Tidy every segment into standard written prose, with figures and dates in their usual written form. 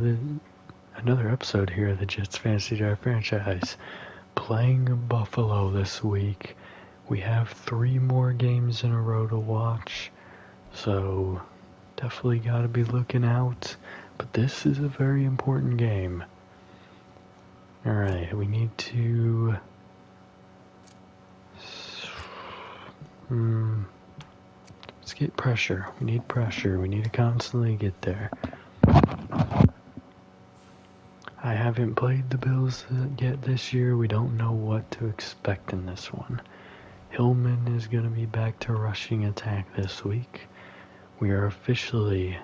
Another episode here of the Jets Fantasy Draft franchise. Playing Buffalo this week. We have 3 more games in a row to watch, so definitely got to be looking out. But this is a very important game. Alright, we need to... let's get pressure. We need pressure. We need to constantly get there. I haven't played the Bills yet this year. We don't know what to expect in this one. Hillman is going to be back to rushing attack this week. We are officially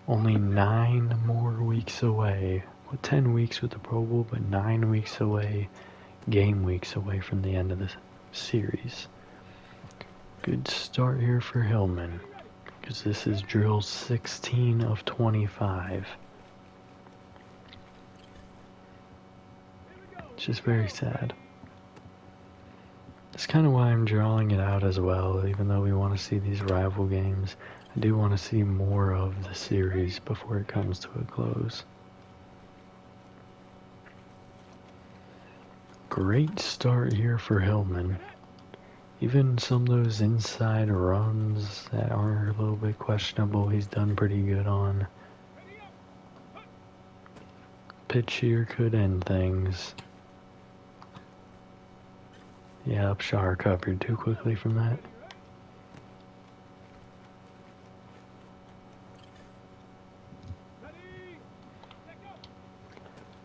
only 9 more weeks away. Well, 10 weeks with the Pro Bowl, but 9 weeks away, game weeks away from the end of the series. Good start here for Hillman, because this is drill 16 of 25. It's just very sad. That's kind of why I'm drawing it out as well, even though we want to see these rival games. I do want to see more of the series before it comes to a close. Great start here for Hillman. Even some of those inside runs that are a little bit questionable, he's done pretty good on. Pitch here could end things. Yeah, Upshaw recovered too quickly from that.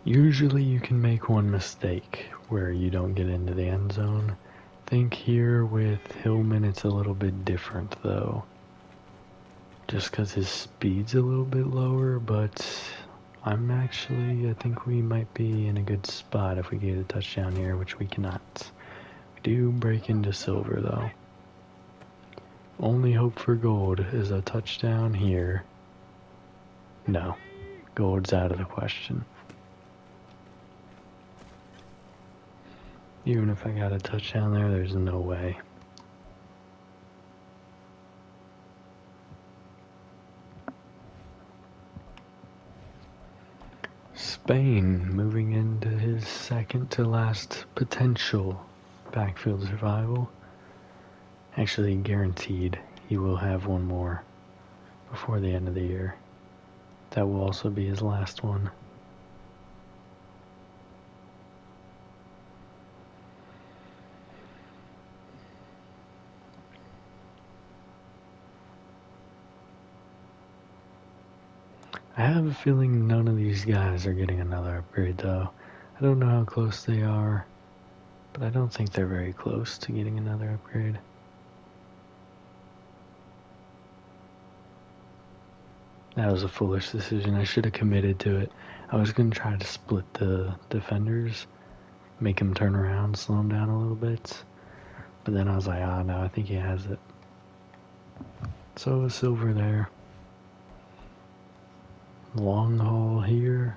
Usually you can make one mistake where you don't get into the end zone. I think here with Hillman it's a little bit different though. Just because his speed's a little bit lower, but I think we might be in a good spot if we get a touchdown here, which we cannot. We do break into silver though. Only hope for gold is a touchdown here. No, gold's out of the question. Even if I got a touchdown there, there's no way. Spain moving into his second to last potential backfield survival. Actually guaranteed he will have one more before the end of the year. That will also be his last one. I have a feeling none of these guys are getting another upgrade though. I don't know how close they are, but I don't think they're very close to getting another upgrade. That was a foolish decision. I should have committed to it. I was going to try to split the defenders, make him turn around, slow him down a little bit. But then I was like, no, I think he has it. So a silver there. Long haul here.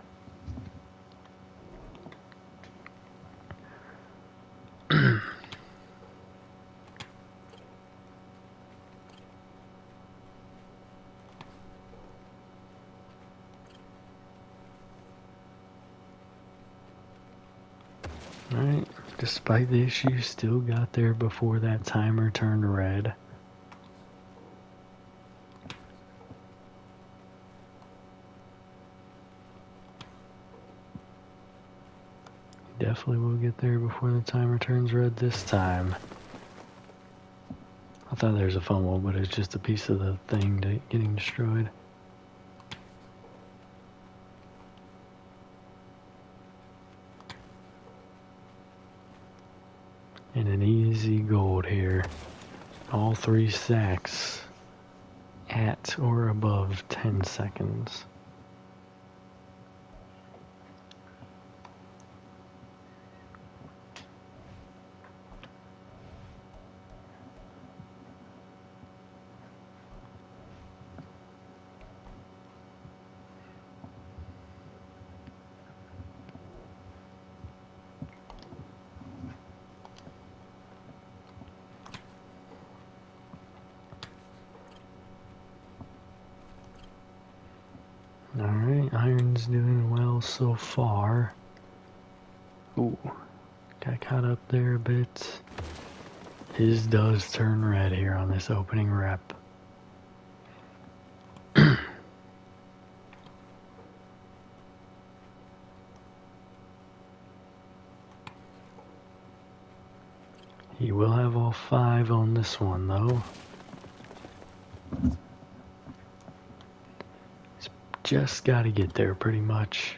Alright, despite the issues, still got there before that timer turned red. Definitely will get there before the timer turns red this time. I thought there was a fumble, but it's just a piece of the thing getting destroyed. And an easy gold here. All 3 sacks at or above 10 seconds. Iron's doing well so far. Ooh, got caught up there a bit. His does turn red here on this opening rep. He will have all 5 on this one though. He's just got to get there pretty much.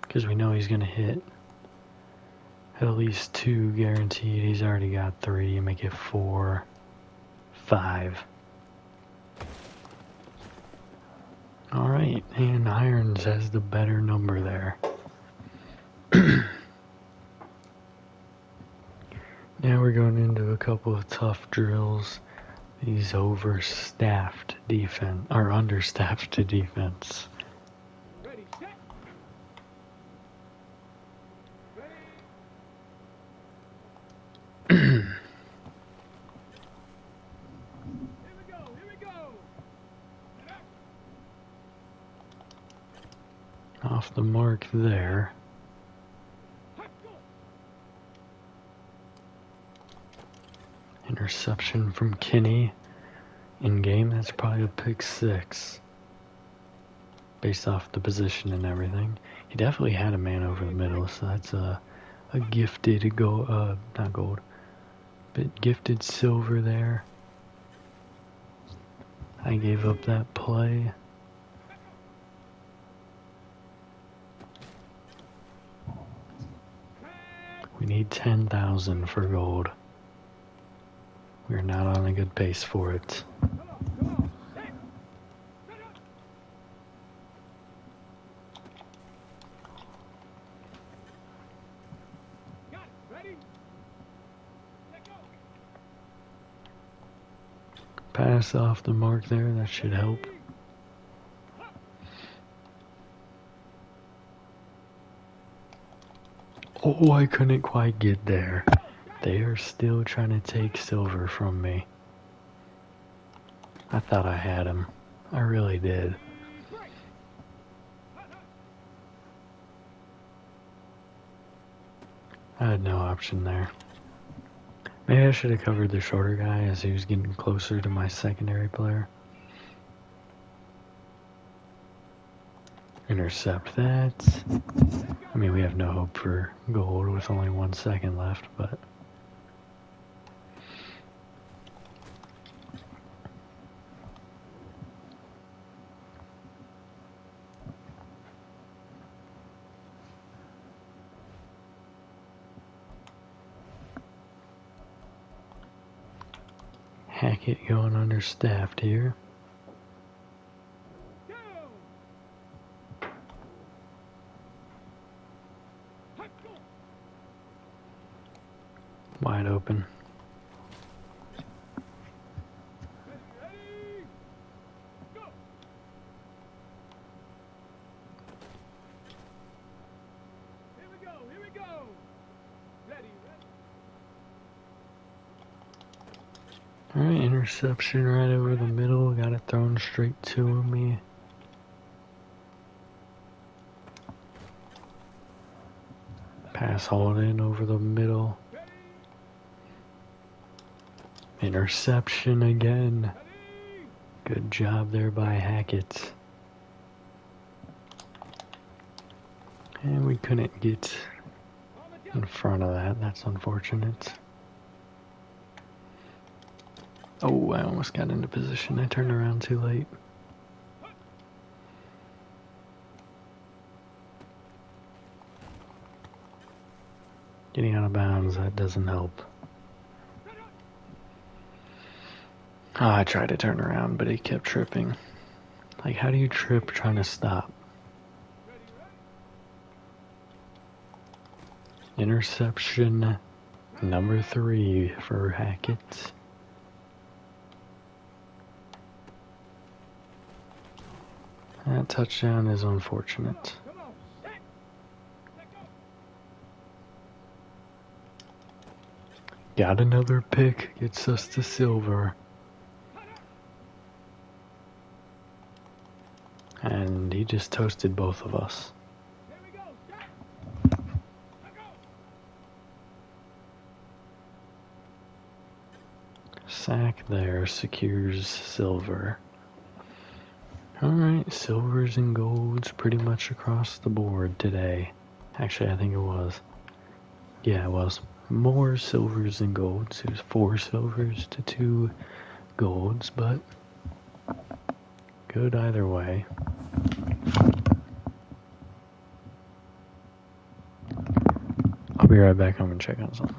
Because we know he's going to hit at least 2 guaranteed. He's already got 3. You make it 4, 5. Alright, and Irons has the better number there. Now we're going into a couple of tough drills. These overstaffed defense, or understaffed to defense. Ready, set. Ready. Here we go, here we go. Off the mark there. Interception from Kinney. In game, that's probably a pick 6. Based off the position and everything. He definitely had a man over the middle, so that's a gifted gold, not gold, but gifted silver there. I gave up that play. We need 10,000 for gold. We're not on a good pace for it. Pass off the mark there, that should help. Oh, I couldn't quite get there. They are still trying to take silver from me. I thought I had him. I really did. I had no option there. Maybe I should have covered the shorter guy as he was getting closer to my secondary player. Intercept that. I mean, we have no hope for gold with only 1 second left, but... Hackett going understaffed here. Wide open. Alright, interception right over the middle. Got it thrown straight to me. Pass hauled in over the middle. Interception again. Good job there by Hackett. And we couldn't get in front of that. That's unfortunate. Oh, I almost got into position. I turned around too late. Getting out of bounds, that doesn't help. Oh, I tried to turn around, but he kept tripping. Like, how do you trip trying to stop? Interception number 3 for Hackett. That touchdown is unfortunate. Got another pick, gets us to silver. And he just toasted both of us. Here we go. Set. Let go. Sack there secures silver. Alright, silvers and golds pretty much across the board today. Actually, I think it was. Yeah, it was. More silvers than golds. It was 4 silvers to 2 golds, but good either way. I'll be right back. I'm gonna check on something.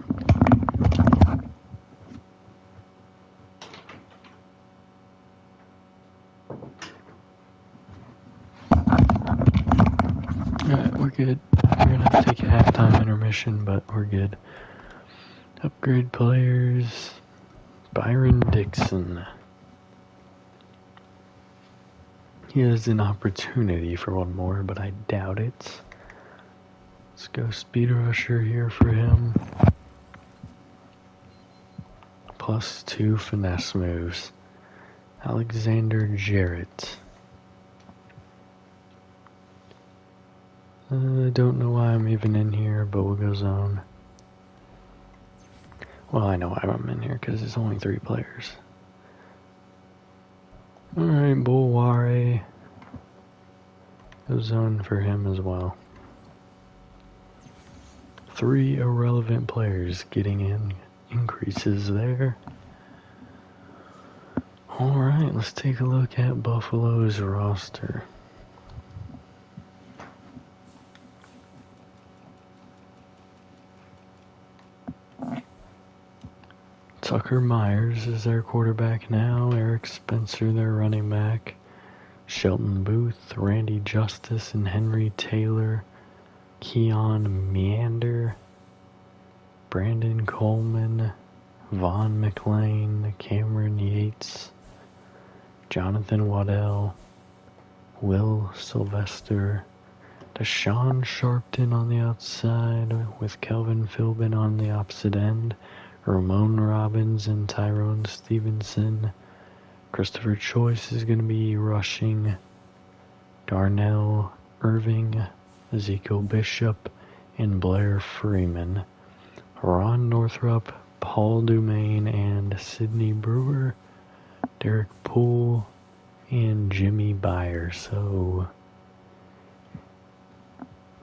Alright, we're good. We're gonna have to take a halftime intermission, but we're good. Upgrade players. Byron Dixon. He has an opportunity for one more, but I doubt it. Let's go Speed Rusher here for him. +2 finesse moves. Alexander Jarrett. I don't know why I'm even in here, but we'll go zone. Well, I know why I'm in here, because it's only 3 players. Alright, Bulware. Go zone for him as well. 3 irrelevant players getting in. Increases there. Alright, let's take a look at Buffalo's roster. Tucker Myers is their quarterback now. Eric Spencer, their running back. Shelton Booth, Randy Justice, and Henry Taylor. Keon Meander. Brandon Coleman. Vaughn McLean. Cameron Yates. Jonathan Waddell. Will Sylvester. Deshaun Sharpton on the outside with Kelvin Philbin on the opposite end. Ramon Robbins and Tyrone Stevenson. Christopher Choice is going to be rushing. Darnell Irving, Ezekiel Bishop, and Blair Freeman. Ron Northrup, Paul Dumaine, and Sidney Brewer. Derek Poole, and Jimmy Byer. So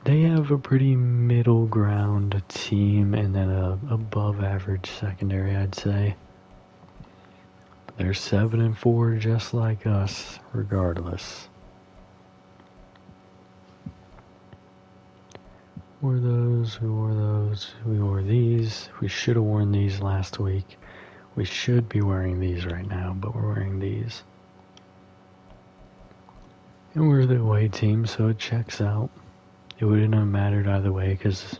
they have a pretty middle ground team and then a above average secondary, I'd say. They're 7-4 just like us, regardless. Wore those, we wore those, we wore these. We should have worn these last week. We should be wearing these right now, but we're wearing these. And we're the away team, so it checks out. It wouldn't have mattered either way because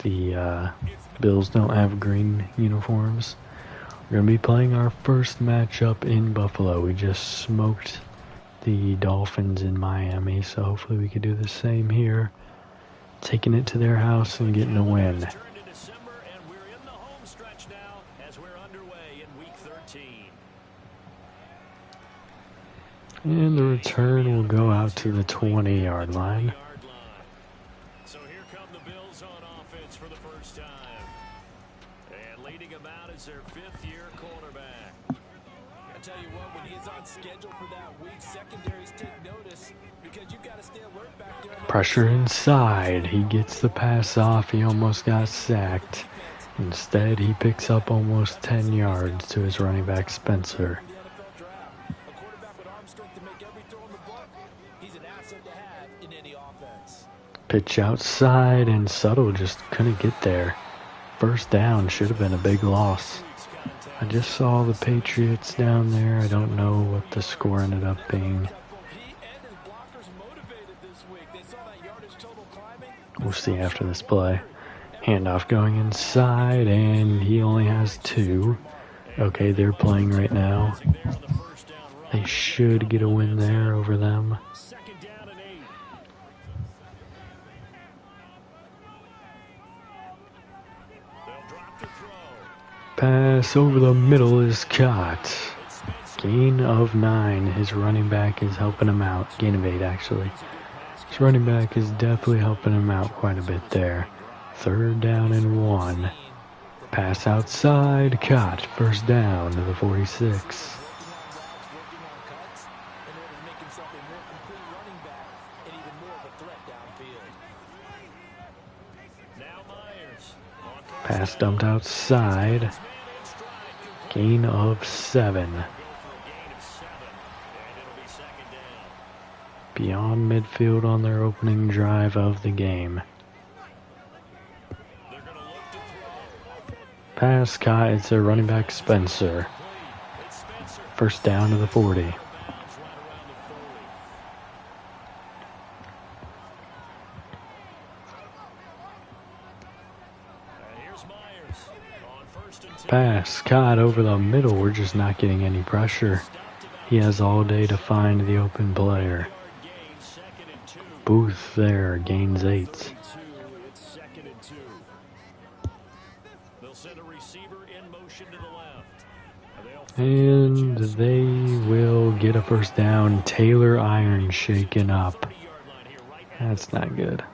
the Bills don't have green uniforms. We're going to be playing our first matchup in Buffalo. We just smoked the Dolphins in Miami, so hopefully we could do the same here. Taking it to their house and getting a win. And the return will go out to the 20-yard line. So here come the Bills on offense for the first time. And leading them out is their 5th-year quarterback. I tell you what, when he's on schedule for that week, secondaries take notice because you've got to stay alert back there. Pressure inside. He gets the pass off. He almost got sacked. Instead, he picks up almost 10 yards to his running back, Spencer. Pitch outside, and Suttle just couldn't get there. First down should have been a big loss. I just saw the Patriots down there. I don't know what the score ended up being. We'll see after this play. Handoff going inside, and he only has 2. Okay, they're playing right now. They should get a win there over them. Pass over the middle is caught. Gain of 9. His running back is helping him out. Gain of 8, actually. His running back is definitely helping him out quite a bit there. 3rd down and 1. Pass outside. Caught. First down to the 46. Pass dumped outside. Gain of 7. Beyond midfield on their opening drive of the game. Pass caught. It's a running back Spencer. First down to the 40. Pass caught over the middle. We're just not getting any pressure. He has all day to find the open player. Booth there gains 8. And they will get a first down. Taylor Iron shaken up. That's not good.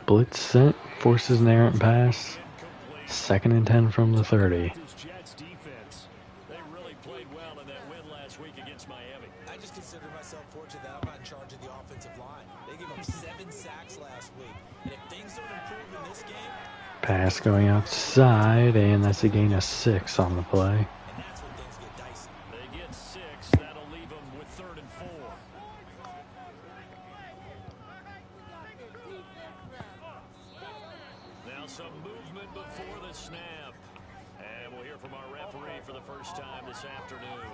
Blitz sent, forces an errant pass. 2nd and 10 from the 30. They really played well in that win last week against Miami. I just consider myself fortunate that I'm not in charge of the offensive line. They gave up 7 sacks last week. And if things don't improve in this game... Pass going outside, and that's a gain of 6 on the play. And that's when things get dicey. They get 6. That'll leave them with 3rd and 4. Now some movement before the snap. And we'll hear from our referee for the first time this afternoon.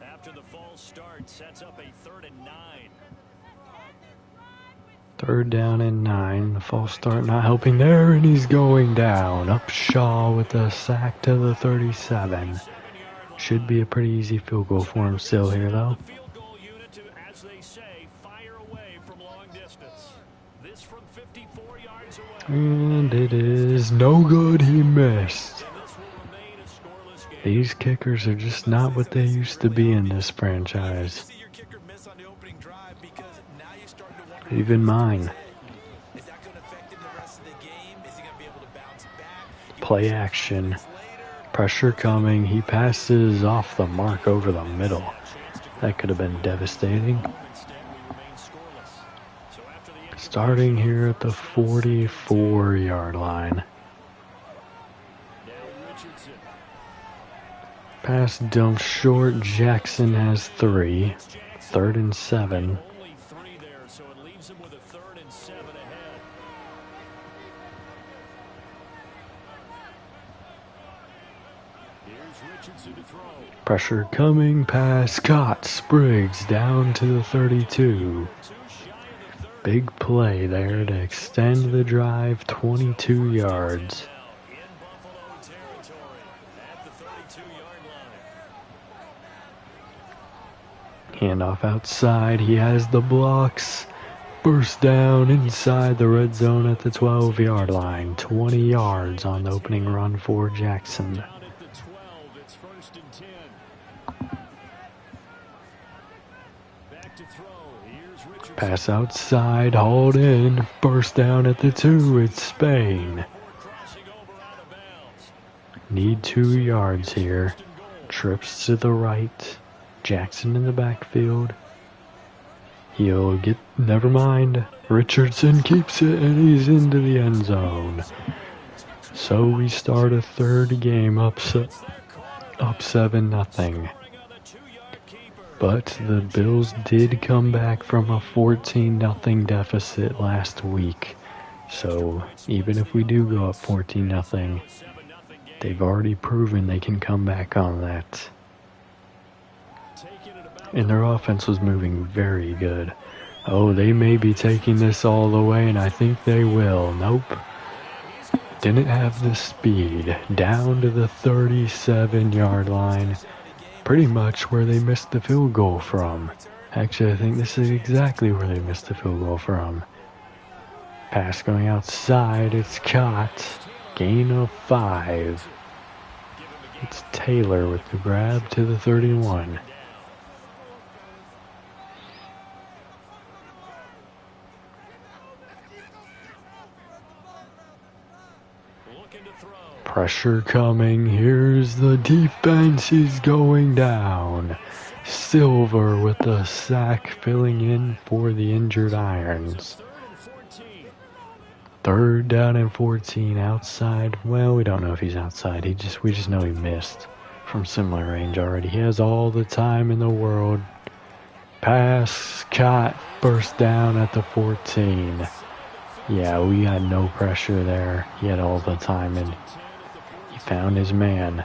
After the false start, sets up a 3rd and 9. 3rd down and 9. The false start not helping there, and he's going down. Upshaw with a sack to the 37. Should be a pretty easy field goal for him still here, though. Field goal unit to, as they say, fire away from long distance. This from 54 yards away. And it is no good. He missed. These kickers are just not what they used to be in this franchise. Even mine. Play action. Pressure coming. He passes off the mark over the middle. That could have been devastating. Starting here at the 44-yard line. Pass dumped short. Jackson has 3. 3rd and 7. Only 3 there, so it leaves him with a 3rd and 7 ahead. Here's Richardson to throw. Pressure coming. Pass caught. Spriggs down to the 32. Big play there to extend the drive 22 yards. Handoff outside. He has the blocks. Burst down inside the red zone at the 12-yard line. 20 yards on the opening run for Jackson. Pass outside. Hauled in. Burst down at the 2. It's Spain. Need 2 yards here. Trips to the right. Jackson in the backfield. He'll get, never mind. Richardson keeps it, and he's into the end zone. So we start a 3rd game up 7-0. But the Bills did come back from a 14-0 deficit last week. So even if we do go up 14-0, they've already proven they can come back on that. And their offense was moving very good. Oh, they may be taking this all the way, and I think they will. Nope. Didn't have the speed. Down to the 37-yard line. Pretty much where they missed the field goal from. Actually, I think this is exactly where they missed the field goal from. Pass going outside. It's caught. Gain of 5. It's Taylor with the grab to the 31. Pressure coming. Here's the defense. He's going down. Silver with the sack filling in for the injured Irons. 3rd down and 14 outside. Well, we don't know if he's outside. We just know he missed from similar range already. He has all the time in the world. Pass, caught, first down at the 14. Yeah, we had no pressure there. He had all the time and he found his man.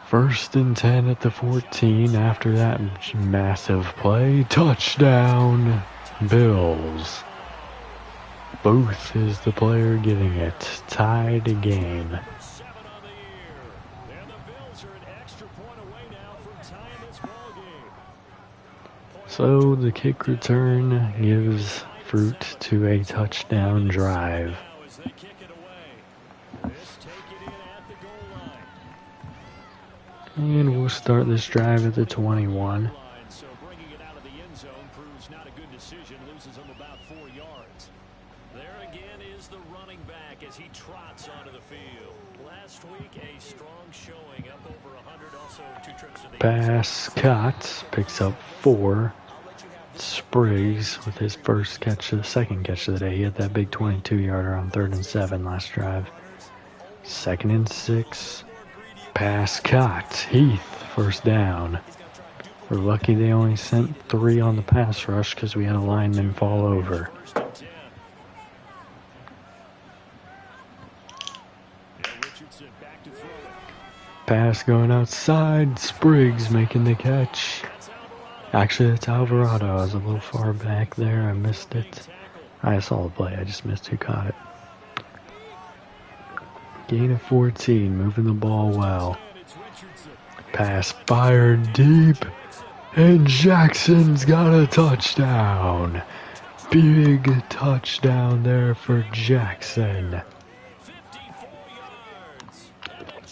1st and 10 at the 14 after that massive play. Touchdown, Bills. Booth is the player getting it. Tied game. So the kick return gives fruit to a touchdown drive. And we'll start this drive at the 21. So bringing it out of the end zone proves not a good decision. Loses him about 4 yards. There again is the running back as he trots onto the field. Last week, a strong showing, up over 100. Also 2 trips to the Pass caught. Picks up 4. Spriggs with his second catch of the day. He had that big 22-yarder on 3rd and 7 last drive. 2nd and 6. Pass caught. Heath, first down. We're lucky they only sent 3 on the pass rush because we had a lineman fall over. Pass going outside. Spriggs making the catch. Actually, it's Alvarado. I was a little far back there. I missed it. I saw the play. I just missed who caught it. Gain of 14. Moving the ball well. Pass fired deep. And Jackson's got a touchdown. Big touchdown there for Jackson.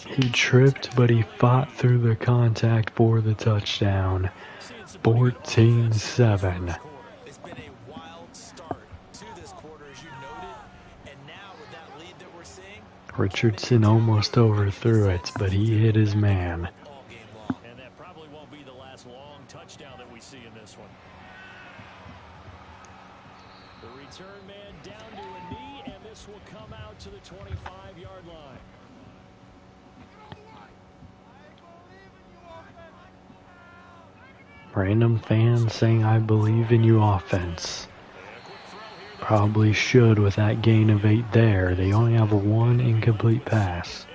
He tripped, but he fought through the contact for the touchdown. 14-7. It's been a wild start to this quarter, as you noted, and now with that lead that we're seeing, Richardson almost overthrew it, but he hit his man. all game long. And that probably won't be the last long touchdown that we see in this one. The return man down to a knee, and this will come out to the 25-yard line. Random fans saying I believe in you offense. Probably should with that gain of 8 there. They only have 1 incomplete pass.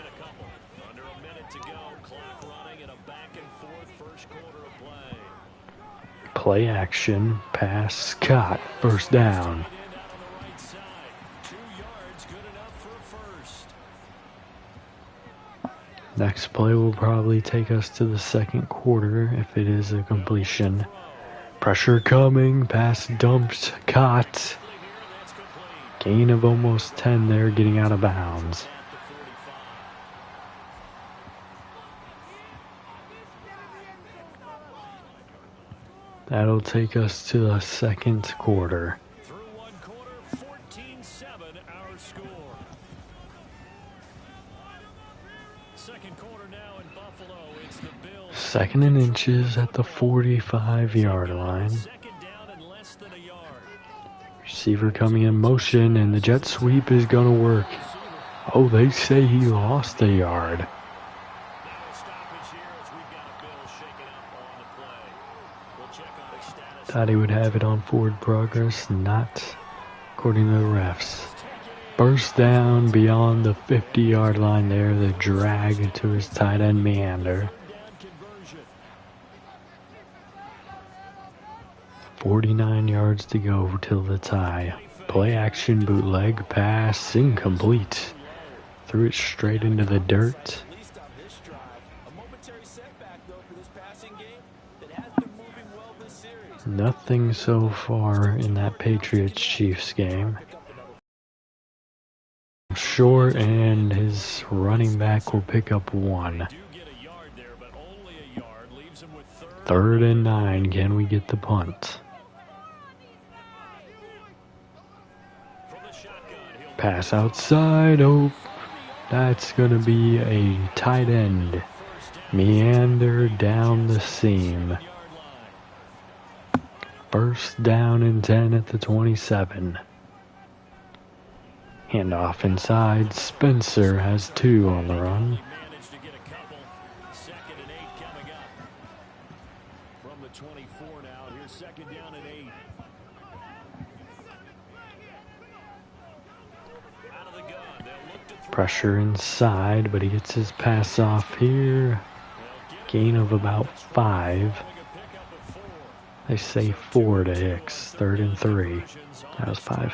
Under a minute to go, clock running and a back and forth first quarter of play. Play action, pass, caught, first down. Out of the right side. 2 yards, good enough for a first. Next play will probably take us to the second quarter if it is a completion. Pressure coming, pass dumped, caught. Gain of almost 10 there, getting out of bounds. That'll take us to the second quarter. Through 1 quarter, 14-7 our score. Second quarter now in Buffalo. It's the Bills. 2nd and inches at the 45-yard line. Second down and less than a yard. Receiver coming in motion, and the jet sweep is going to work. Oh, they say he lost a yard. Now a stoppage here as we've got a Bill shaken up on the play. We'll check on his status. Thought he would have it on forward progress, not according to the refs. First down beyond the 50-yard line there, the drag to his tight end meander. 49 yards to go till the tie. Play action, bootleg, pass, incomplete. Threw it straight into the dirt. At least on this drive, a momentary setback though for this passing game that has been moving well this series. Nothing so far in that Patriots-Chiefs game. Pick up short, and his running back will pick up 1. 3rd and 9. Can we get the punt? Pass outside. Oh, that's going to be a tight end. Meander down the seam. 1st down and 10 at the 27. Handoff inside. Spencer has 2 on the run. From the 24 now, here's 2nd down and 8. Out of the gun, they'll look to throw. Pressure inside, but he gets his pass off here. Gain of about 5. They say 4 to Hicks. 3rd and 3. That was 5.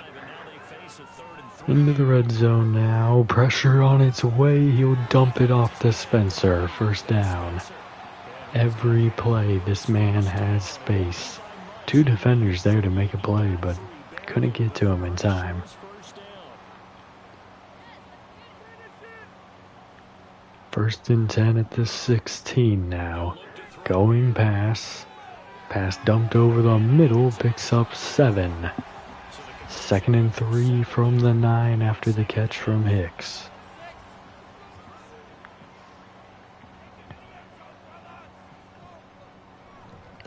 Into the red zone now. Pressure on its way. He'll dump it off to Spencer. 1st down. Every play, this man has space. 2 defenders there to make a play, but couldn't get to him in time. 1st and 10 at the 16 now. Going pass. Pass dumped over the middle. Picks up 7. 2nd and 3 from the 9 after the catch from Hicks.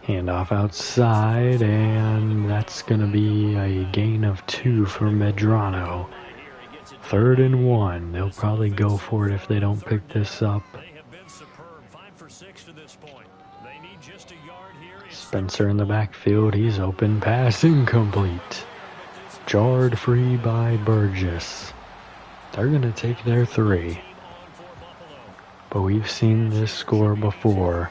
Handoff outside, and that's going to be a gain of 2 for Medrano. 3rd and 1. They'll probably go for it if they don't pick this up. Spencer in the backfield. He's open. Pass incomplete. Jarred free by Burgess. They're going to take their 3. But we've seen this score before.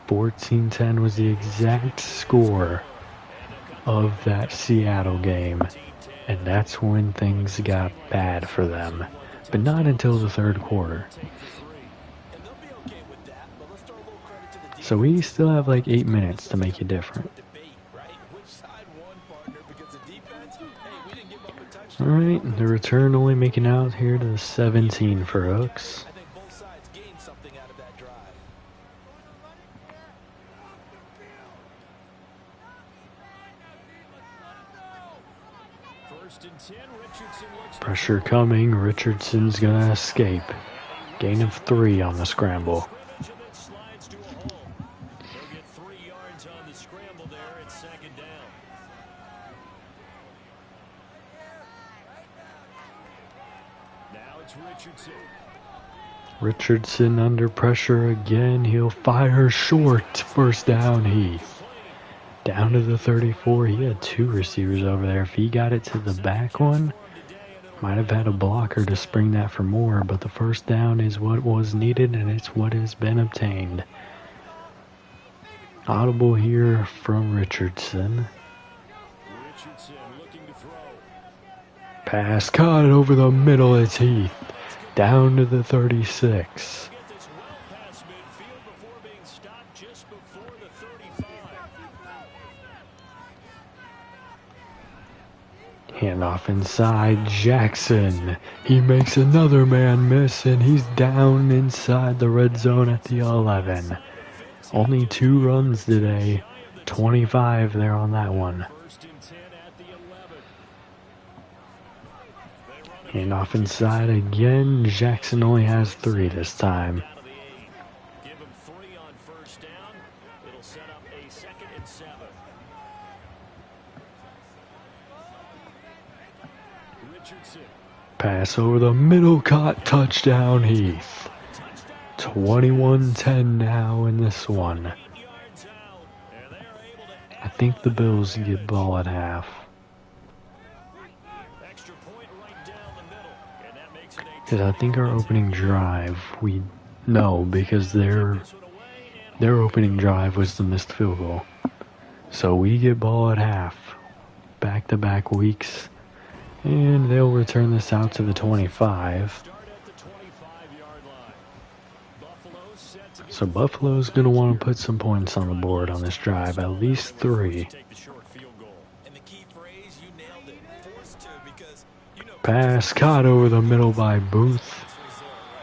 14-10 was the exact score of that Seattle game. And that's when things got bad for them. But not until the 3rd quarter. So we still have like 8 minutes to make it different. Alright, the return only making out here to the 17 for Hooks. Pressure coming. Richardson's gonna escape. Gain of 3 on the scramble. Richardson under pressure again. He'll fire short. 1st down, Heath. Down to the 34. He had 2 receivers over there. If he got it to the back one, might have had a blocker to spring that for more, but the 1st down is what was needed, and it's what has been obtained. Audible here from Richardson. Pass caught over the middle. It's Heath. Down to the 36. Handoff inside. Jackson. He makes another man miss, and he's down inside the red zone at the 11. Only 2 runs today. 25 there on that one. Handoff inside again. Jackson only has 3 this time. Pass over the middle, caught, touchdown Heath. 21-10 now in this one. I think the Bills get ball at half. Because I think our opening drive, we know, because their opening drive was the missed field goal. So we get ball at half. Back-to-back weeks. And they'll return this out to the 25. So Buffalo's going to want to put some points on the board on this drive, at least 3. Pass caught over the middle by Booth.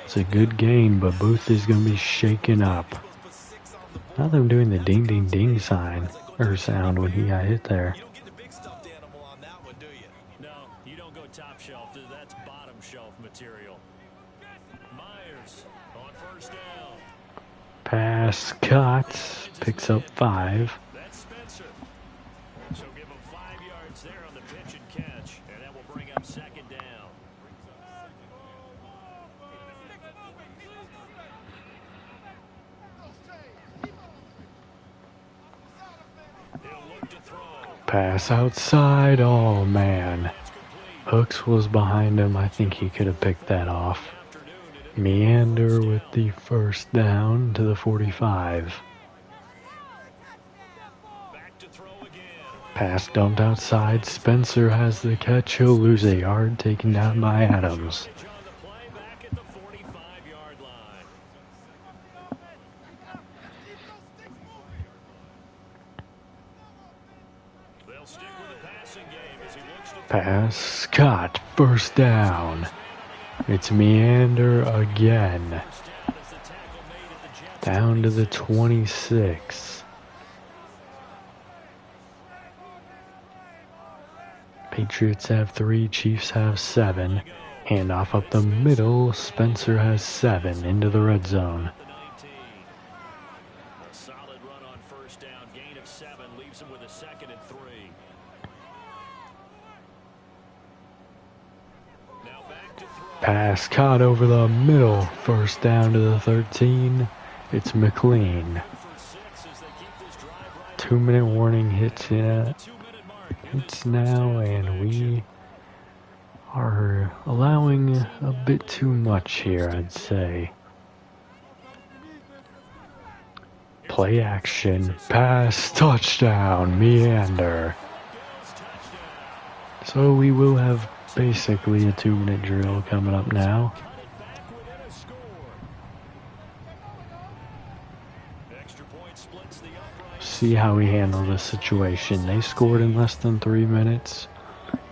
It's a good gain, but Booth is going to be shaken up. Now them doing the ding ding ding sign or sound when he got hit there. You don't get the big stuffed animal on that one, do you? No, you don't go top shelf. That's bottom shelf material. Myers on first down. Pass caught. Picks up 5. That's Spencer. So give him 5 yards there on the pitch and catch, and that will bring up second down. He'll look to throw. Pass outside. Oh, man. Hooks was behind him. I think he could have picked that off. Meander with the first down to the 45. Back to throw again. Pass dumped outside. Spencer has the catch. He'll lose a yard, taken down by Adams. On the play back at the 45-yard line. They'll stick with the passing game as he looks to Pass caught. First down. It's Meander again. down as the tackle made at the Jets. Down to the 26. Patriots have 3, Chiefs have 7. Handoff up the middle. Spencer has 7 into the red zone. The 19. A solid run on first down. Gain of 7 leaves him with a 2nd and 3. Now back to throw. Pass caught over the middle. First down to the 13. It's McLean. For 6 as they keep this drive right. 2-minute warning hits in. 2-minute mark. It's now, and we are allowing a bit too much here, I'd say. Play action, pass, touchdown, Meander. So we will have basically a 2-minute drill coming up now. Cut it back within a score. Extra point splits the upright. See how we handle this situation. They scored in less than 3 minutes.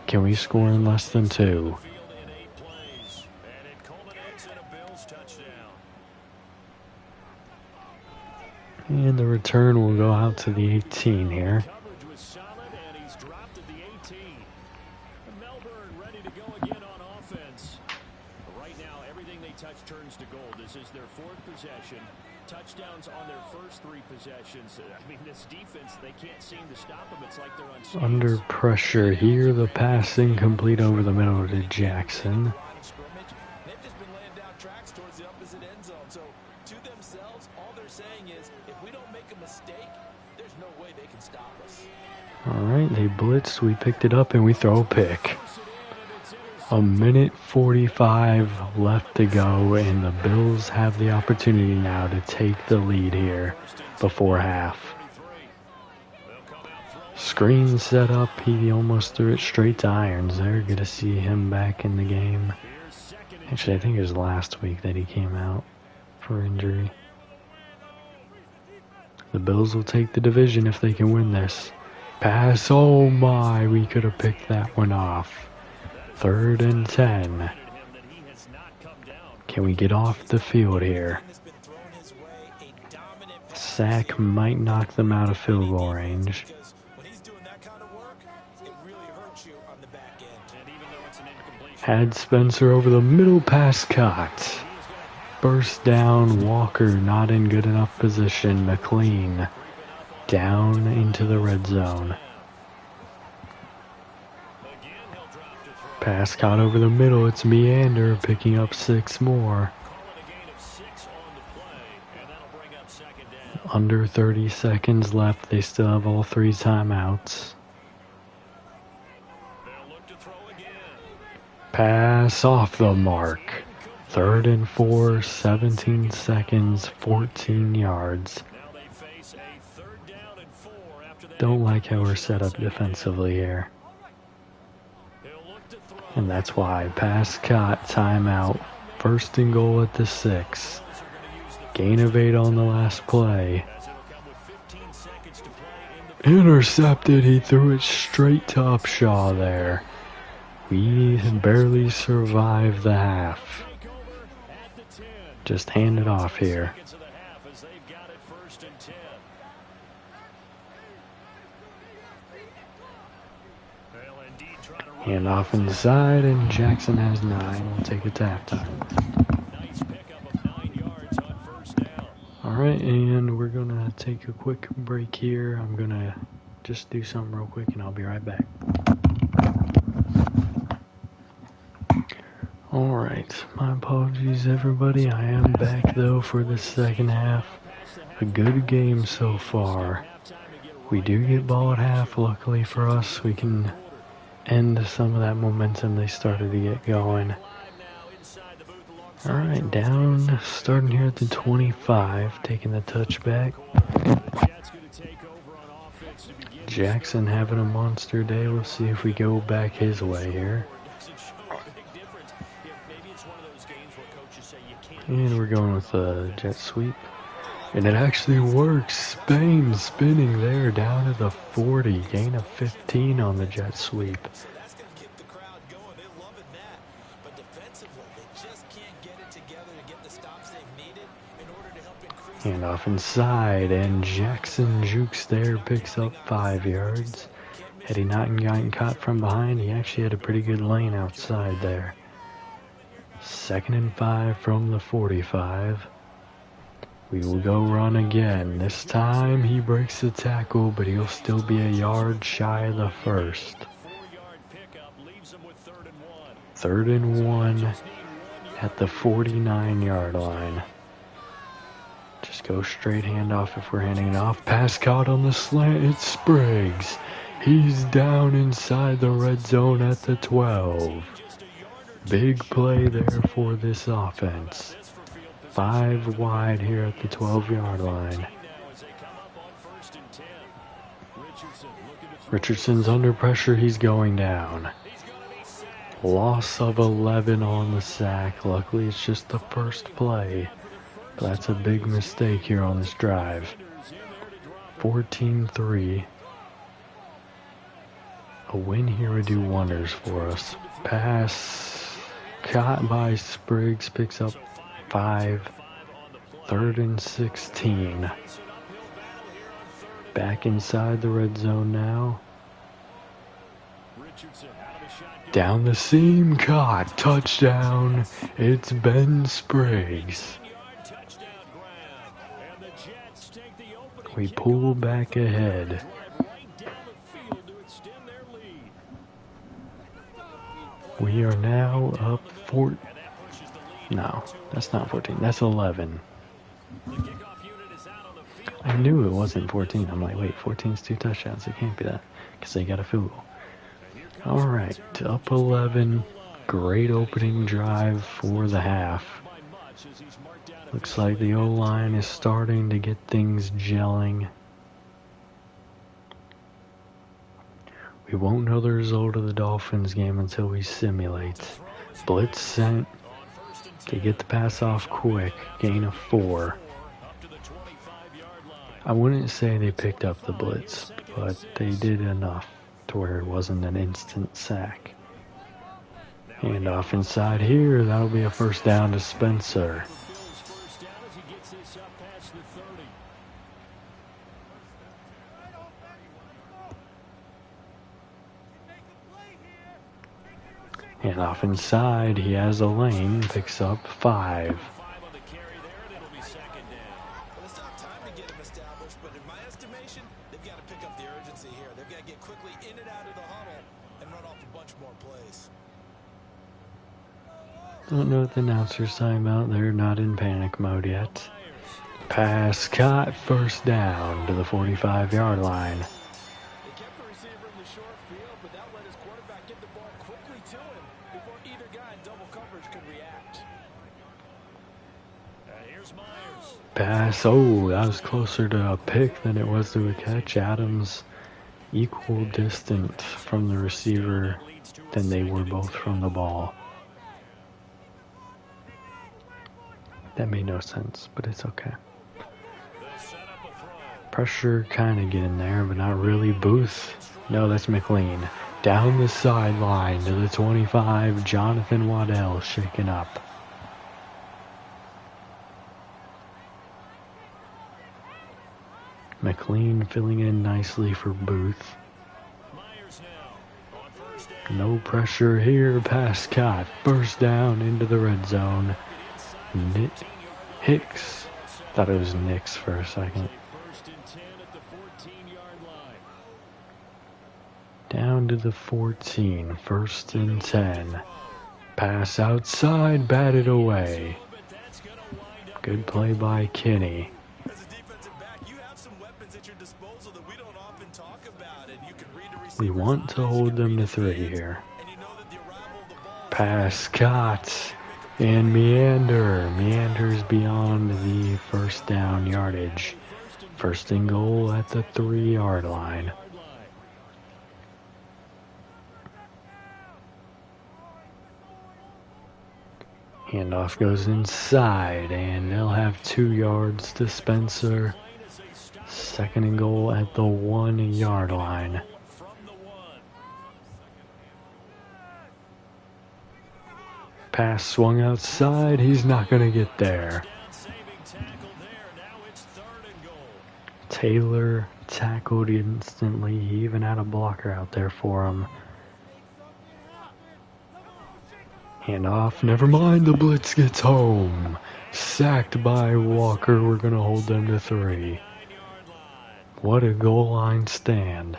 Can we score in less than 2? Field in 8 plays, and it culminates in a Bills touchdown. And the return will go out to the 18 here. Coverage was solid, and he's dropped at the 18. And Melbourne ready to go again on offense. Right now, everything they touch turns to gold. This is their 4th possession. Touchdowns on their first 3 possessions. I mean, this defense, they can't seem to stop them. It's like they're on skates. Under pressure here, the pass incomplete over the middle to Jackson. Line of scrimmage, they've just been laying down tracks towards the opposite end zone. So to themselves, all they're saying is, if we don't make a mistake, there's no way they can stop us. Alright, they blitzed, we picked it up, and we throw a pick. 1:45 left to go, and the Bills have the opportunity now to take the lead here before half. Screen set up, he almost threw it straight to Irons there. Good to see him back in the game. Actually, I think it was last week that he came out for injury. The Bills will take the division if they can win this. Pass, oh my, we could have picked that one off. 3rd and 10. Can we get off the field here? Sack might knock them out of field goal range. When he's doing that kind of work, it really hurts you on the back end. And even though it's an incompletion, Had Spencer over the middle, pass caught. Burst down, Walker not in good enough position. McLean down into the red zone. again, he'll drop to throw. Pass caught over the middle, it's Meander picking up 6 more. Calling a gain of 6 on the play, and that'll bring up second down. Under 30 seconds left, they still have all 3 timeouts. They'll look to throw again. Pass off the mark. 3rd and 4, 17 seconds, 14 yards. Now they face a 3rd down and 4 after that. Don't like how we're set up defensively here. He'll look to throw. And that's why. Pass caught, timeout. 1st and goal at the 6. Gain of 8 on the last play. As it'll come with 15 seconds to play in the Intercepted, he threw it straight to Upshaw there. We barely survived the half. Just hand it off here. Hand off inside, and Jackson has 9. We'll take it to halftime. Alright, and we're going to take a quick break here. I'm going to just do something real quick, and I'll be right back. Alright, my apologies everybody. I am back though for the second half. A good game so far. We do get ball at half. Luckily for us, we can end some of that momentum they started to get going. Alright, down, starting here at the 25, taking the touchback. Jackson having a monster day. Let's see if we go back his way here. And we're going with a jet sweep. And it actually works. Spain spinning there down to the 40. Gain of 15 on the jet sweep. That's going to keep the crowd going. They're loving that. But defensively, they just can't get it together to get the stops they've needed in order to help increase. Hand off inside, and Jackson jukes there, picks up 5 yards. Had he not gotten caught from behind, he actually had a pretty good lane outside there. 2nd and 5 from the 45. We will go run again. This time he breaks the tackle, but he'll still be a yard shy of the first. 3rd and 1 at the 49-yard line. Just go straight handoff if we're handing it off. Pass caught on the slant. It's Spriggs. He's down inside the red zone at the 12. Big play there for this offense. 5 wide here at the 12-yard line. Richardson's under pressure. He's going down. Loss of 11 on the sack. Luckily, it's just the first play. But that's a big mistake here on this drive. 14-3. A win here would do wonders for us. Pass caught by Spriggs, picks up 5. 3rd and 16. Back inside the red zone now. Down the seam, caught, touchdown. It's Ben Spriggs. We pull back ahead. We are now up 4. No, that's not 14. That's 11. I knew it wasn't 14. I'm like, wait, 14's 2 touchdowns. It can't be that because they got a field goal. All right, up 11. Great opening drive for the half. Looks like the O-line is starting to get things gelling. We won't know the result of the Dolphins game until we simulate. Blitz sent. They get the pass off quick. Gain of 4. I wouldn't say they picked up the blitz, but they did enough to where it wasn't an instant sack. Hand off inside here. That'll be a first down to Spencer. And off inside, he has a lane, picks up 5. It's not time to get them established, but in my estimation, they've got to pick up the urgency here. They've got to get quickly in and out of the huddle and run off a bunch more plays. Don't know what the announcer's talking about. They're not in panic mode yet. Pass caught, first down to the 45-yard line. They kept the receiver in the short field, but that let his quarterback get the ball quickly to him before either guy in double coverage could react. Here's Myers. Pass, oh, that was closer to a pick than it was to a catch. Adams equal distant from the receiver than they were both from the ball. That made no sense, but it's okay. Pressure kind of getting there, but not really. Booth. No, that's McLean. Down the sideline to the 25, Jonathan Waddell shaken up. McLean filling in nicely for Booth. No pressure here, pass caught. First down into the red zone. Hicks. Thought it was Nix for a second. Down to the 14, 1st and 10. Pass outside, batted away. Good play by Kenny. We want to hold them to 3 here. Pass caught. And meanders beyond the first down yardage. 1st and goal at the 3-yard line. Handoff goes inside, and they'll have 2 yards to Spencer. 2nd and goal at the 1-yard line. Pass swung outside. He's not going to get there. Taylor tackled instantly. He even had a blocker out there for him. Handoff. Never mind. The blitz gets home. Sacked by Walker. We're going to hold them to 3. What a goal line stand.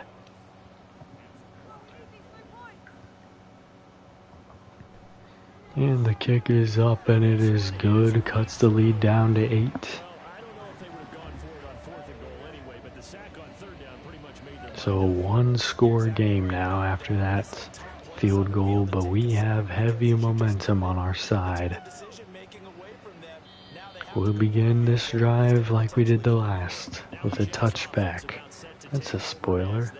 And the kick is up, and it is good. Cuts the lead down to 8. So a 1-score game now after that field goal, but we have heavy momentum on our side. We'll begin this drive like we did the last, with a touchback. That's a spoiler.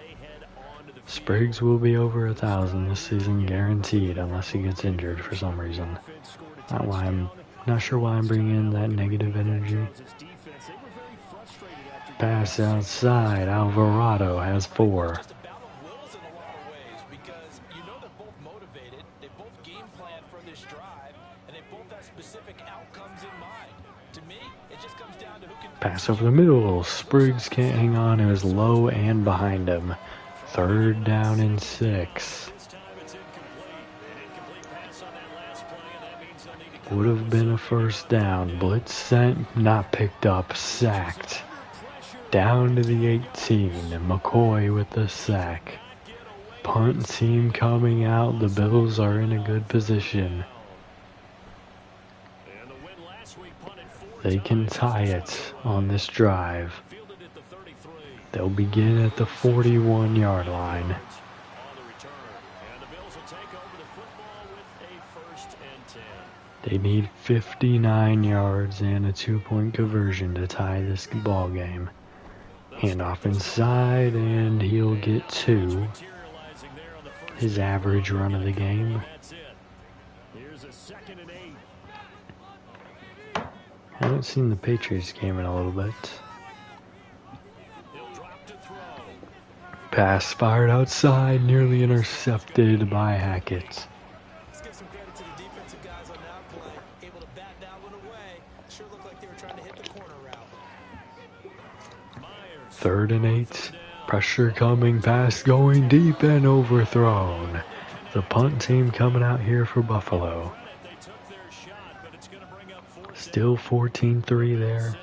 Spriggs will be over 1,000 this season, guaranteed, unless he gets injured for some reason. Not sure why I'm bringing in that negative energy. Pass outside. Alvarado has 4. Pass over the middle. Spriggs can't hang on. It was low and behind him. 3rd down and 6. Would have been a 1st down. Blitz sent, not picked up, sacked. Down to the 18. McCoy with the sack. Punt team coming out. The Bills are in a good position. They can tie it on this drive. They'll begin at the 41-yard line. They need 59 yards and a 2-point conversion to tie this ball game. Handoff inside, and he'll get 2. His average run of the game. Haven't seen the Patriots game in a little bit. Pass fired outside, nearly intercepted by Hackett. Let's give some credit to the defensive guys on that play. Able to bat that one away. Sure looked like they were trying to hit the corner route. 3rd and 8. Pressure coming, pass going deep and overthrown. The punt team coming out here for Buffalo. Still 14-3 there.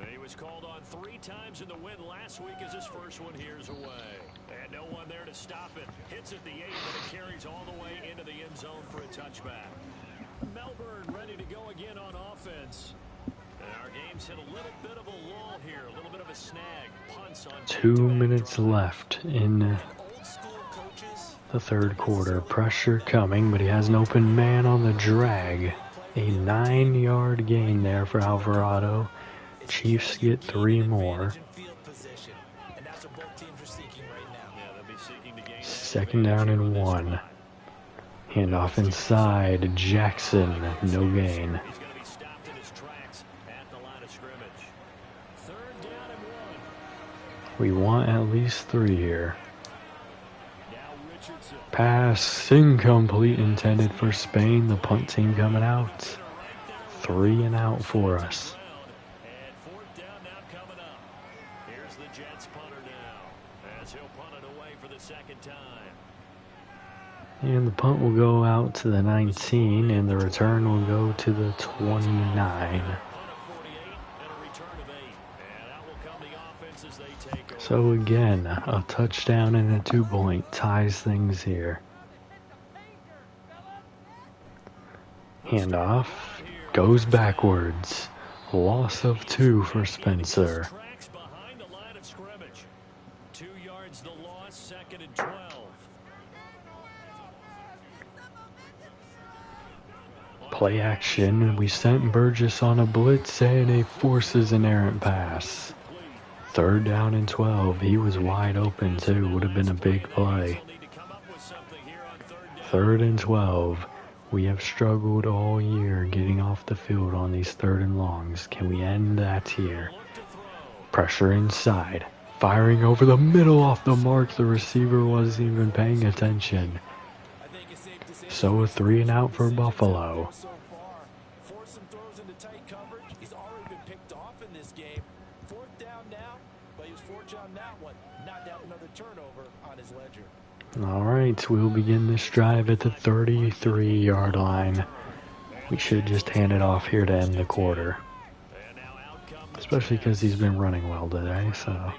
He was called on 3 times in the win last week as his first one here's away. And no one there to stop it. Hits at the 8, but it carries all the way into the end zone for a touchback. Melbourne ready to go again on offense. And our game's hit a little bit of a lull here, a little bit of a snag. Punts on 2 minutes left in the 3rd quarter. Pressure coming, but he has an open man on the drag. A 9-yard gain there for Alvarado. Chiefs get 3 more. 2nd down and 1. Handoff inside. Jackson, no gain. We want at least 3 here. Now Richardson. Pass incomplete, intended for Spain. The punt team coming out. 3 and out for us. And fourth down now coming up. Here's the Jets punter now, as he'll punt it away for the second time. And the punt will go out to the 19, and the return will go to the 29. Punt of 48 and a return of 8. And out will come the offense as they take over. So again, a touchdown and a 2-point ties things here. Handoff goes backwards. Loss of 2 for Spencer. Tracks behind the line of scrimmage. 2 yards the loss, second and 12. Play action. We sent Burgess on a blitz and he forces an errant pass. 3rd down and 12. He was wide open too. Would have been a big play. 3rd and 12. We have struggled all year getting off the field on these 3rd and longs. Can we end that here? Pressure inside. Firing over the middle off the mark. The receiver wasn't even paying attention. So a 3 and out for Buffalo. So far, forced some throws into tight coverage. He's already been picked off in this game. 4th down now, but he was fortunate on that one. Not to have another turnover on his ledger. Alright, we'll begin this drive at the 33-yard line. We should just hand it off here to end the quarter. Especially because he's been running well today, so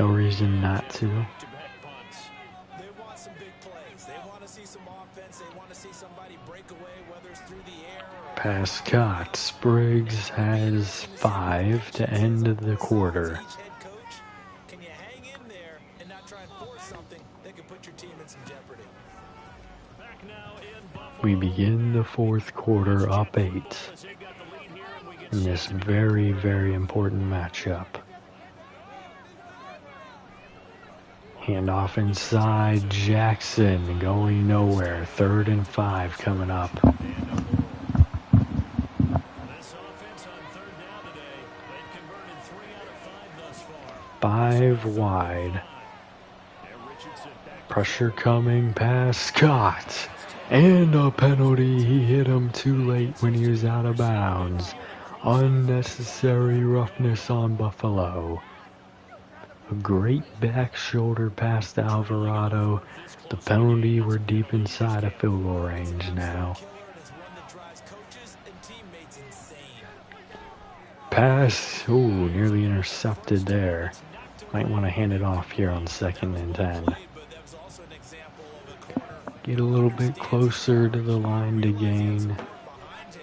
no reason not to. They want some big plays. They want to see some offense. They want to see somebody break away, whether it's through the air or... Pass caught. Spriggs has 5 to end the quarter. Head coach, can you hang in there and not try and force something that could put your team in some jeopardy? Back now in Buffalo. We begin the 4th quarter up 8 in this very, very important matchup. Handoff inside, Jackson going nowhere. 3rd and 5 coming up. This offense on 3rd down today, they've converted 3 out of 5 thus far. 5 wide. And Richardson back. Pressure coming, pass caught. And a penalty. He hit him too late when he was out of bounds. Unnecessary roughness on Buffalo. A great back shoulder pass to Alvarado. The penalty, we're deep inside of field goal range now. Pass, ooh, nearly intercepted there. Might want to hand it off here on 2nd and 10. Get a little bit closer to the line to gain.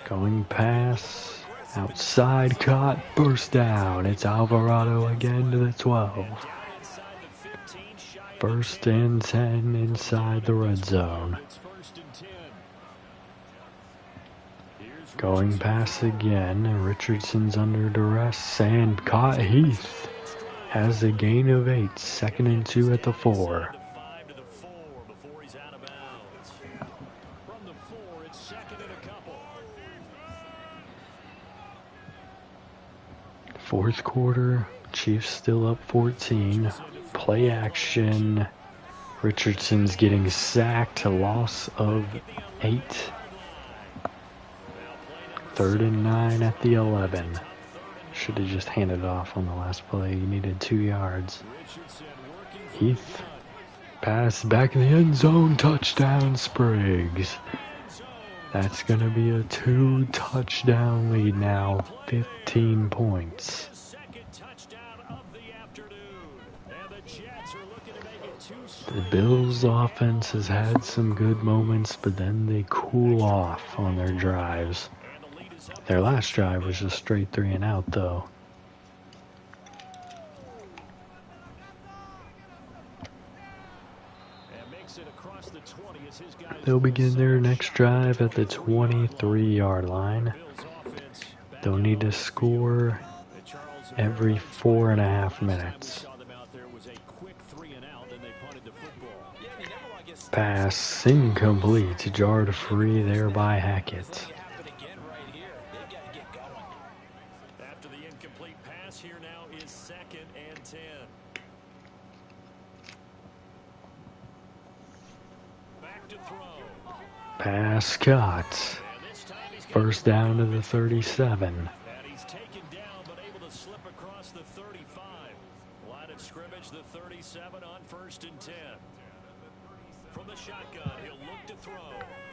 Going pass. Outside, caught, burst down. It's Alvarado again to the 12. 1st and 10 inside the red zone. Going pass again. Richardson's under duress and caught. Heath has a gain of 8. 2nd and 2 at the 4. Fourth quarter, Chiefs still up 14. Play action. Richardson's getting sacked. A loss of 8. 3rd and 9 at the 11. Should have just handed it off on the last play. He needed 2 yards. Heath. Pass back in the end zone. Touchdown, Spriggs. That's going to be a 2-touchdown lead now. 15 points. The Bills' offense has had some good moments, but then they cool off on their drives. Their last drive was just straight 3 and out, though. They'll begin their next drive at the 23-yard line. They'll need to score every 4.5 minutes. Pass incomplete, jarred free there by Hackett. After the incomplete pass, here now is 2nd and 10. Pass caught. First down to the 37. And he's taken down, but able to slip across the 35. Line of scrimmage, the 37 on 1st and 10. From the shotgun, he'll look to throw.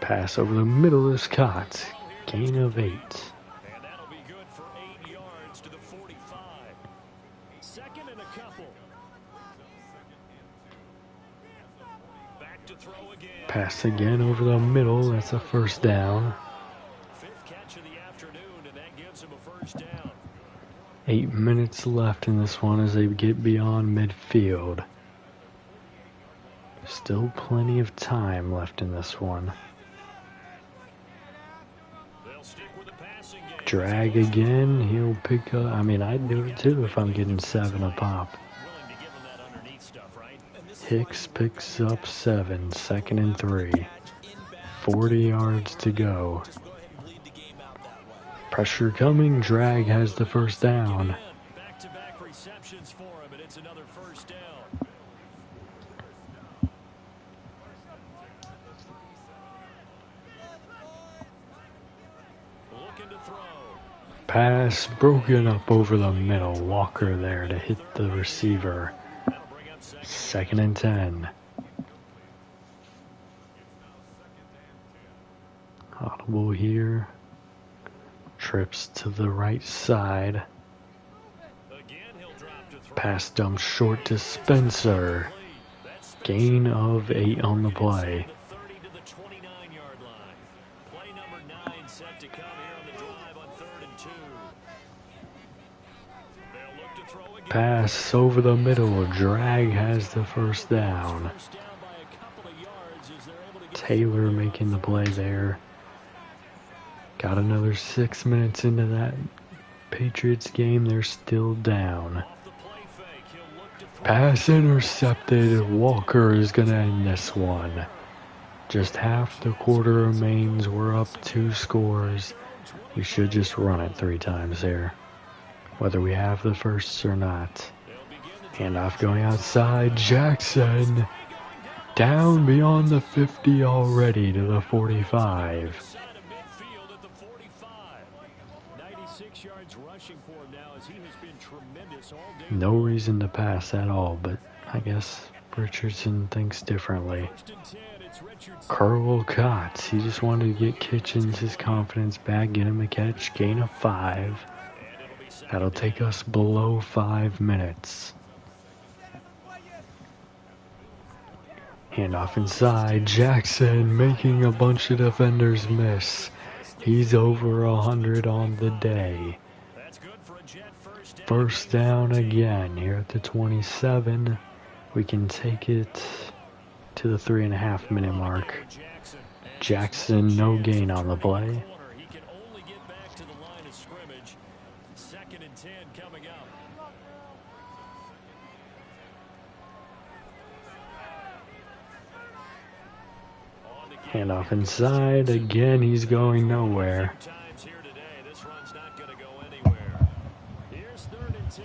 Pass over the middle is caught. Gain of 8. And that'll be good for 8 yards to the 45. Second and a couple. Back to throw again. Pass again over the middle. That's a first down. 5th catch of the afternoon, and that gives him a first down. 8 minutes left in this one as they get beyond midfield. Still plenty of time left in this one. They'll stick with the passing game. Drag again. He'll pick up. I mean, I'd do it too if I'm getting 7 a pop. Willing to give him that underneath stuff, right? Hicks picks up 7. 2nd and 3. 40 yards to go. Pressure coming. Drag has the first down. Back-to-back receptions for him, and it's another first down. Looking to throw. Pass broken up over the middle. Walker there to hit the receiver. That'll bring up second. 2nd and 10. Audible here. Trips to the right side. Again, he'll drop to throw. Pass dump short to Spencer. That's Gain of 8 on the play. the 30 to the 29-yard line. Play number 9 set to come here on the drive on 3rd and 2. They'll look to throw again. Pass over the middle. Drag has the first down. First down by a couple of yards as they're able to get Taylor making the play there. Got another 6 minutes into that Patriots game. They're still down. off the play fake. He'll look to throw. Pass intercepted. Walker is going to end this one. Just half the quarter remains. We're up 2 scores. We should just run it 3 times there, whether we have the firsts or not. Handoff going outside. Jackson down beyond the 50 already to the 45. Side of midfield at the 45. 96 yards rushing for him now as he has been tremendous all day. No reason to pass at all, but I guess Richardson thinks differently. 1st and 10, it's Richardson. Carl Cox, he just wanted to get Kitchens his confidence back, get him a catch, gain of 5. And it'll be second. That'll take us below 5 minutes. Handoff inside, Jackson making a bunch of defenders miss. He's over 100 on the day. That's good for a Jet first down. First down again here at the 27. We can take it to the 3.5 minute mark. Jackson. Jackson, no gain on the play. Corner. He can only get back to the line of scrimmage. 2nd and 10 coming up. On the game. Handoff inside, again he's going nowhere. Times here today. This run's not going to go anywhere. Here's 3rd and 10.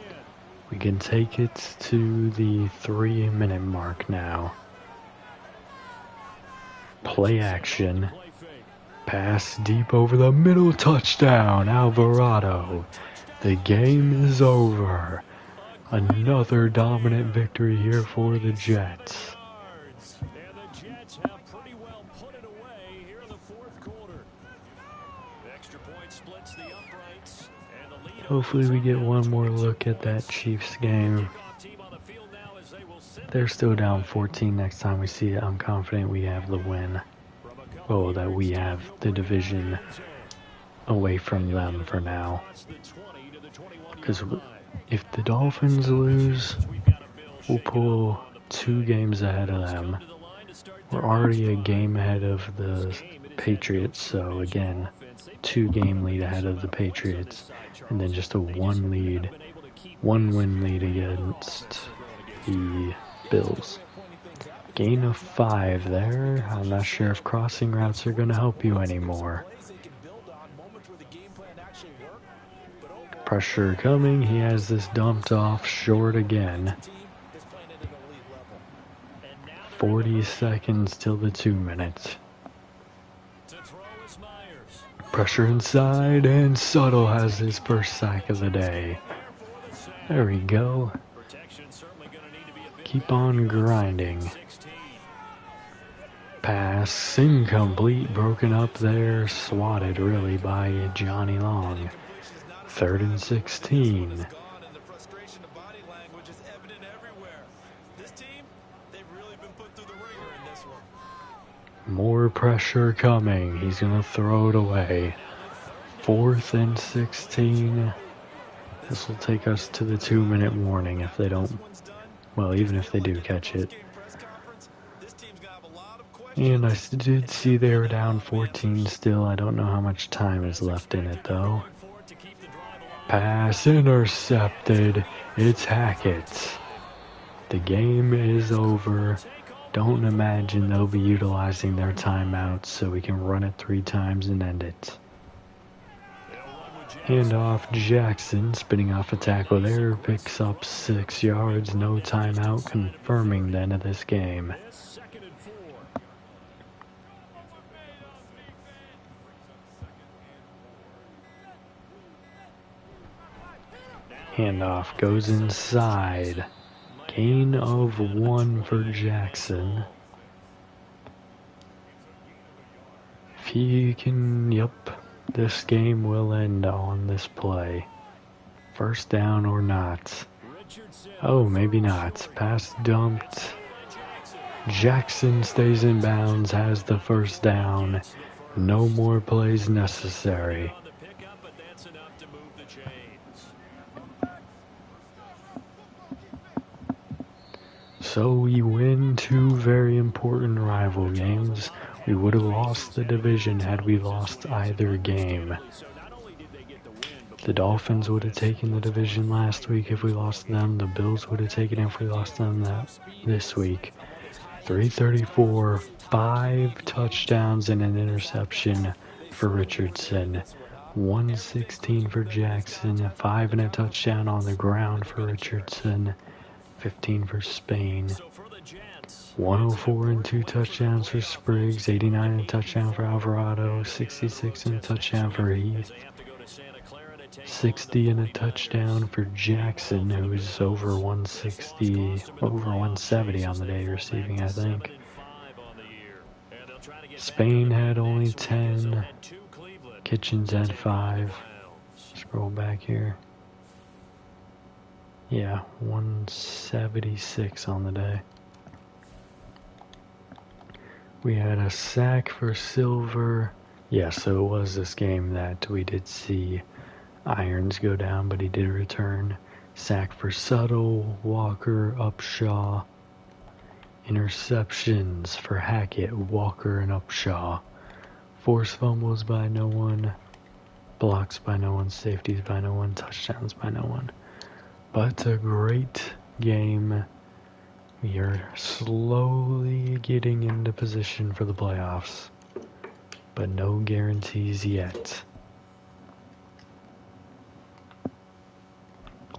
We can take it to the 3 minute mark now. Play action. Play fake. Pass deep over the middle, touchdown, Alvarado. The game is over. Another dominant victory here for the Jets. Yards. And the Jets have pretty well put it away here in the 4th quarter. The extra point splits the uprights. And the lead Hopefully we get one more look at that Chiefs game. kickoff team on the field now as they will send They're still down 14 next time we see it. I'm confident we have the win. from a couple Oh, that we have the division away from them for now. across the 20 to the 21 Because yard line. if the Dolphins lose, We've got a bill we'll shaken pull up on the 2 games ahead of them. to the line to start We're their already a next game drive. ahead of the Patriots, so again, 2-game lead ahead of the Patriots, and then just a 1 win lead against the Bills. Gain of 5 there. I'm not sure if crossing routes are going to help you anymore. Pressure coming. He has this dumped off short again. 40 seconds till the 2 minutes. Pressure inside, and Suttle has his first sack of the day. There we go. Keep on grinding. Pass incomplete, broken up there, swatted really by Johnny Long. 3rd and 16. More pressure coming. He's going to throw it away. 4th and 16. This will take us to the 2-minute warning if they don't, well, even if they do catch it. And I did see they were down 14 still. I don't know how much time is left in it though. Pass intercepted. It's Hackett. The game is over. Don't imagine they'll be utilizing their timeouts so we can run it 3 times and end it. Handoff Jackson, spinning off a tackle there, picks up 6 yards, no timeout, confirming the end of this game. Handoff goes inside. Gain of 1 for Jackson. If he can, yep, this game will end on this play. First down or not. Oh, maybe not. Pass dumped. Jackson stays in bounds, has the first down. No more plays necessary. So we win 2 very important rival games. We would have lost the division had we lost either game. The Dolphins would have taken the division last week if we lost them. The Bills would have taken it if we lost them this week. 334, 5 touchdowns and an interception for Richardson. 116 for Jackson, 5 and a touchdown on the ground for Richardson. 15 for Spain, 104 and 2 touchdowns for Spriggs, 89 and a touchdown for Alvarado, 66 and a touchdown for Heath, 60 and a touchdown for Jackson, who's over 160, over 170 on the day receiving, I think. Spain had only 10, Kitchens had 5. Scroll back here. Yeah, 176 on the day. We had a sack for Silver. Yeah, so it was this game that we did see Irons go down, but he did return. Sack for Suttle, Walker, Upshaw. Interceptions for Hackett, Walker, and Upshaw. Forced fumbles by no one. Blocks by no one. Safeties by no one. Touchdowns by no one. But a great game. We are slowly getting into position for the playoffs, but no guarantees yet.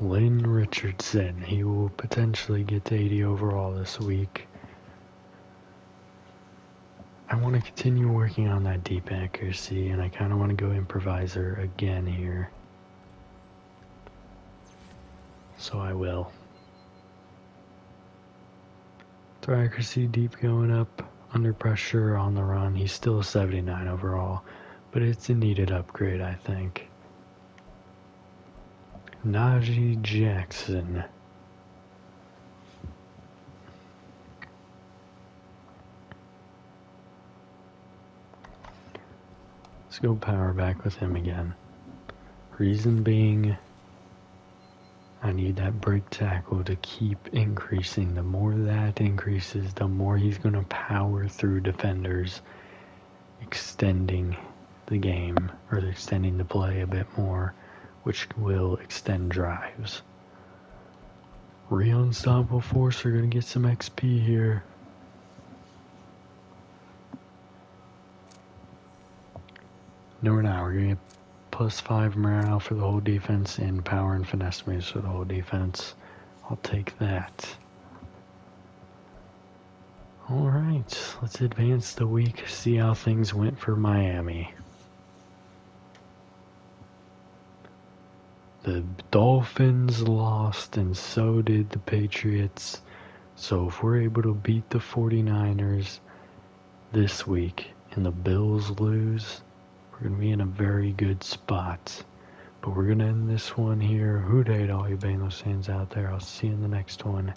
Lynn Richardson, he will potentially get to 80 overall this week. I want to continue working on that deep accuracy, and I kind of want to go improviser again here. So I will. Throw accuracy deep going up, under pressure on the run. He's still a 79 overall, but it's a needed upgrade, I think. Najee Jackson. Let's go power back with him again. Reason being, I need that break tackle to keep increasing. The more that increases, the more he's going to power through defenders, extending the game, or extending the play a bit more, which will extend drives. Real Unstoppable Force are going to get some XP here. No, we're not. We're going to get +5 morale for the whole defense and power and finesse moves for the whole defense. I'll take that. Alright, let's advance the week, see how things went for Miami. the Dolphins lost and so did the Patriots. So if we're able to beat the 49ers this week and the Bills lose, we're going to be in a very good spot. But we're going to end this one here. Who dey to all you Bengals fans out there. I'll see you in the next one.